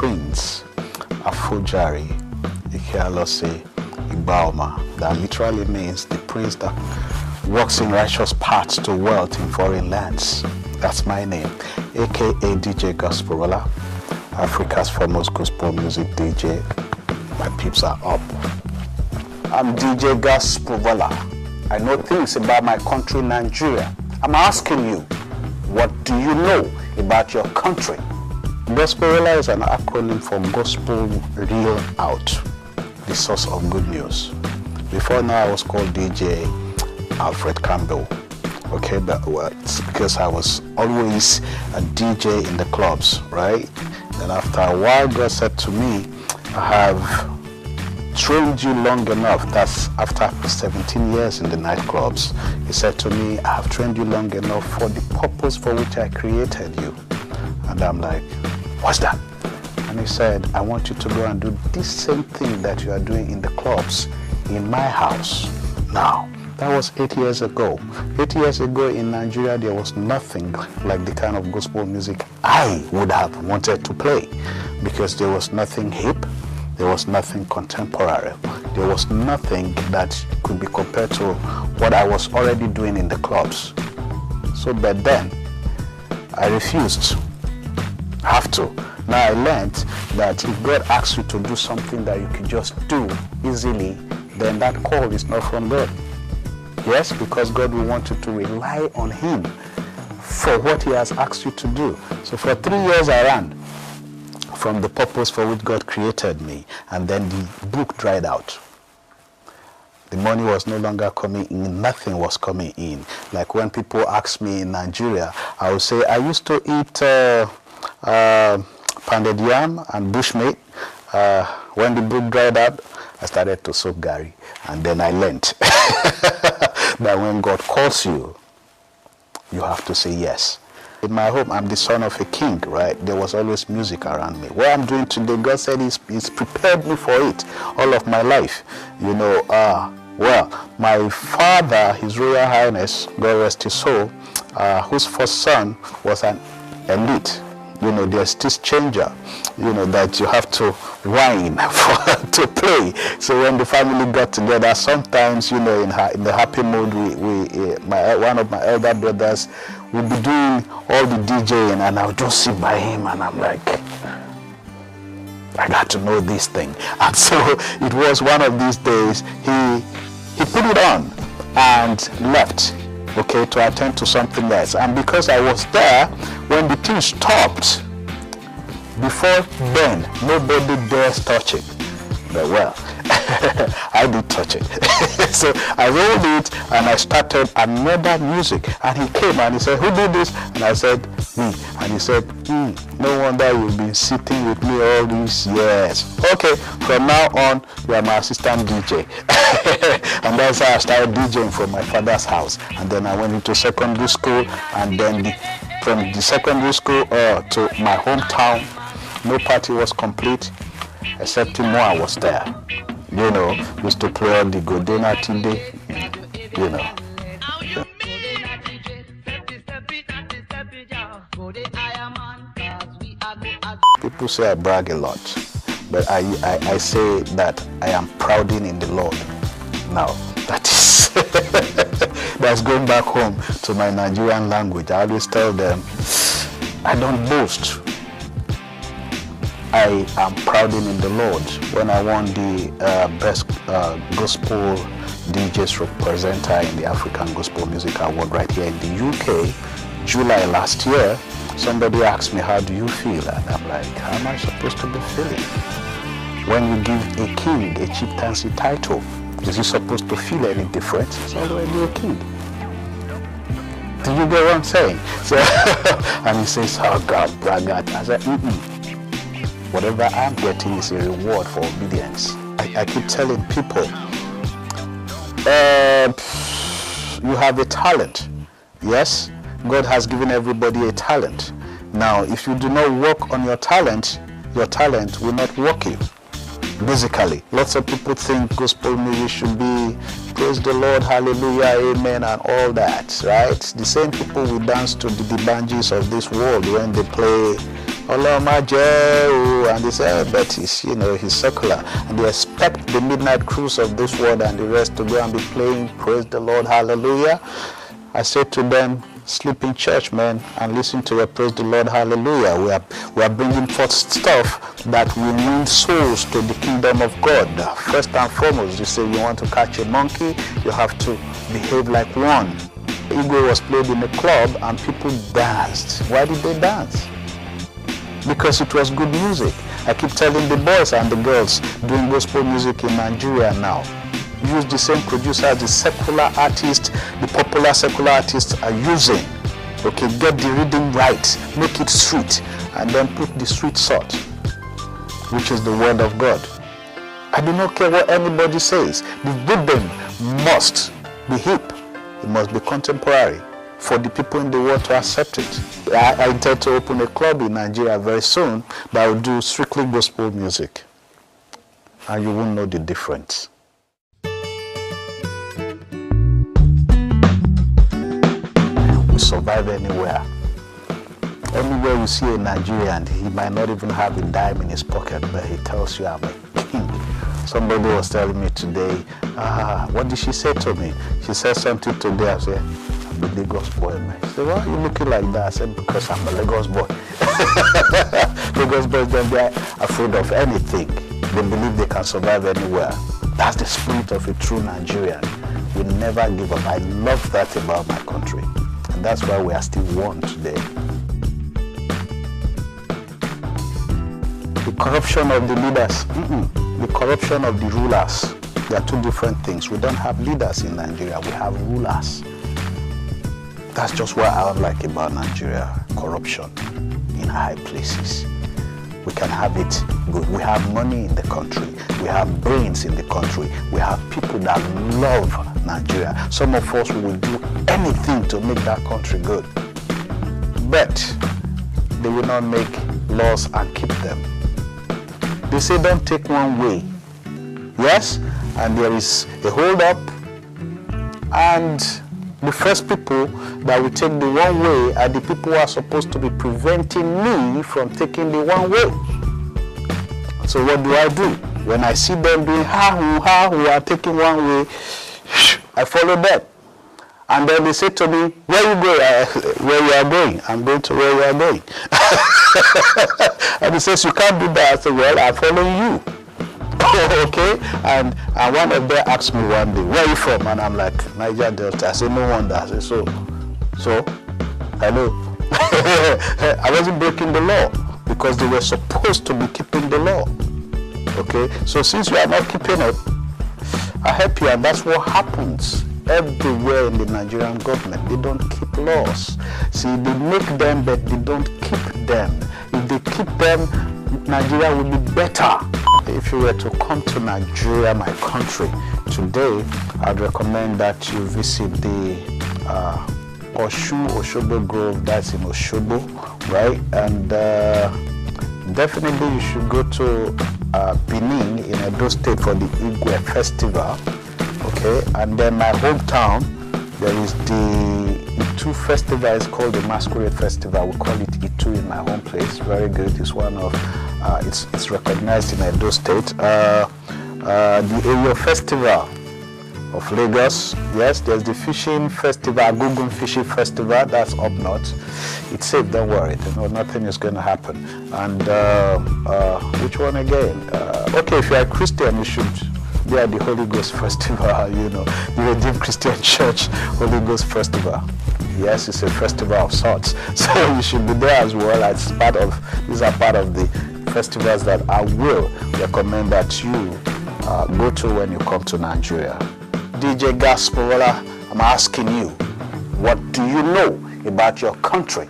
Prince Afujari Ikealose Ibaoma. That literally means the prince that walks in righteous paths to wealth in foreign lands. That's my name, aka DJ GOSPORELLA, Africa's foremost gospel music DJ. My peeps are up. I'm DJ GOSPORELLA. I know things about my country, Nigeria. I'm asking you, what do you know about your country? GOSPORELLA is an acronym for Gospel Real Out, the source of good news. Before now, I was called DJ Alfred Campbell. Okay, but it's because I was always a DJ in the clubs, right? Then after a while, God said to me, I have trained you long enough. That's after 17 years in the nightclubs. He said to me, I have trained you long enough for the purpose for which I created you. And I'm like, what's that? And he said, I want you to go and do this same thing that you are doing in the clubs in my house. Now, that was 8 years ago. 8 years ago in Nigeria, there was nothing like the kind of gospel music I would have wanted to play, because there was nothing hip, there was nothing contemporary, there was nothing that could be compared to what I was already doing in the clubs. So but then, I refused. Have to. Now I learned that if God asks you to do something that you can just do easily, then that call is not from God. Yes, because God will want you to rely on Him for what He has asked you to do. So for 3 years I ran from the purpose for which God created me, and then the book dried out. The money was no longer coming in, nothing was coming in. Like when people ask me in Nigeria, I would say, I used to eat pounded yam and bushmeat. When the book dried out, I started to soak gari, and then I learned that when God calls you, you have to say yes. In my home, I'm the son of a king, right? There was always music around me. What I'm doing today, God said He's prepared me for it all of my life. You know, well, my father, His Royal Highness, God rest his soul, whose first son was an elite. You know, there's this changer, you know, that you have to whine to play. So when the family got together, sometimes, you know, in the happy mood, one of my elder brothers would be doing all the DJing, and I would just sit by him, and I'm like, I got to know this thing. And so it was one of these days, he put it on and left, okay, to attend to something else. And because I was there, when the thing stopped, before then, nobody dares touch it. But well, I did touch it. So I rolled it, and I started another music. And he came and he said, who did this? And I said, me. And he said, no wonder you've been sitting with me all these years. Okay, from now on, you are my assistant DJ. And that's how I started DJing from my father's house. And then I went into secondary school, and then from the secondary school to my hometown, no party was complete, except Timua was there. You know, used to play on the Godena today, you know. People say I brag a lot, but I say that I am prouding in the Lord. Now, that is, that's going back home to my Nigerian language. I always tell them, I don't boast. I am prouding in the Lord. When I won the best gospel DJs representer in the African Gospel Music Award right here in the UK, July last year, somebody asked me, how do you feel? And I'm like, how am I supposed to be feeling? When you give a king a chieftaincy title, is he supposed to feel any different? He's already a king. Do you get what I'm saying? So, and he says, oh God, braggart. I said, whatever I'm getting is a reward for obedience. I keep telling people, you have a talent. Yes, God has given everybody a talent. Now, if you do not work on your talent will not work you. Basically, lots of people think gospel music should be praise the Lord, hallelujah, amen, and all that, right? The same people will dance to the banjis of this world when they play and they say, but he's, you know, he's secular. And they expect the midnight cruise of this world and the rest to go and be playing Praise the Lord, hallelujah. I said to them, sleep in church, man, and listen to your Praise the Lord, hallelujah. We are bringing forth stuff that will win souls to the kingdom of God. First and foremost, you say you want to catch a monkey, you have to behave like one. Igwe was played in a club and people danced. Why did they dance? Because it was good music. I keep telling the boys and the girls doing gospel music in Nigeria now, use the same producer as the secular artists, the popular secular artists are using. Okay, get the rhythm right, make it sweet, and then put the sweet salt, which is the word of God. I do not care what anybody says. The rhythm must be hip. It must be contemporary for the people in the world to accept it. I intend to open a club in Nigeria very soon that will do strictly gospel music. And you won't know the difference. We survive anywhere. Anywhere you see a Nigerian, he might not even have a dime in his pocket, but he tells you, I'm a king. Somebody was telling me today, what did she say to me? She said something today. I said, I'm a Lagos boy, man. She said, why are you looking like that? I said, because I'm a Lagos boy. Lagos boys don't be afraid of anything. They believe they can survive anywhere. That's the spirit of a true Nigerian. We never give up. I love that about my country. And that's why we are still one today. The corruption of the leaders. The corruption of the rulers. They are two different things. We don't have leaders in Nigeria. We have rulers. That's just what I like about Nigeria. Corruption in high places. We can have it good. We have money in the country. We have brains in the country. We have people that love Nigeria. Some of us will do anything to make that country good. But they will not make laws and keep them. They say don't take one way. Yes? And there is a hold up. And the first people that will take the one way are the people who are supposed to be preventing me from taking the one way. So what do? When I see them doing who are taking one way, I follow them. And then they say to me, where you go? Where you are going? I'm going to where you are going. And he says, you can't do that. I say, well, I'm following you. Okay? And one of them asked me one day, where are you from? And I'm like, Niger Delta. I said, no wonder. I said, so, hello. I wasn't breaking the law because they were supposed to be keeping the law. Okay? So since you are not keeping it, I help you, and that's what happens everywhere in the Nigerian government. They don't keep laws. See, they make them, but they don't keep them. If they keep them, Nigeria will be better. If you were to come to Nigeria, my country, today, I'd recommend that you visit the Oshobo Grove, that's in Oshobo, right? And definitely you should go to Benin in Edo State for the Igwe Festival, okay? And then my hometown, there is the Itu Festival. It's called the Masquerade Festival. We call it Itu in my home place. Very good. It's one of, it's recognized in Edo State. The Eyo Festival of Lagos. Yes, there's the Fishing Festival, Agugun Fishing Festival. That's up north. It's safe, don't worry. Nothing is going to happen. And which one again? Okay, if you're a Christian, you should be at the Holy Ghost Festival, you know, the Redeemed Christian Church Holy Ghost Festival. Yes, it's a festival of sorts. So you should be there as well. As part of, these are part of the festivals that I will recommend that you go to when you come to Nigeria. DJ GOSPORELLA, I'm asking you, what do you know about your country?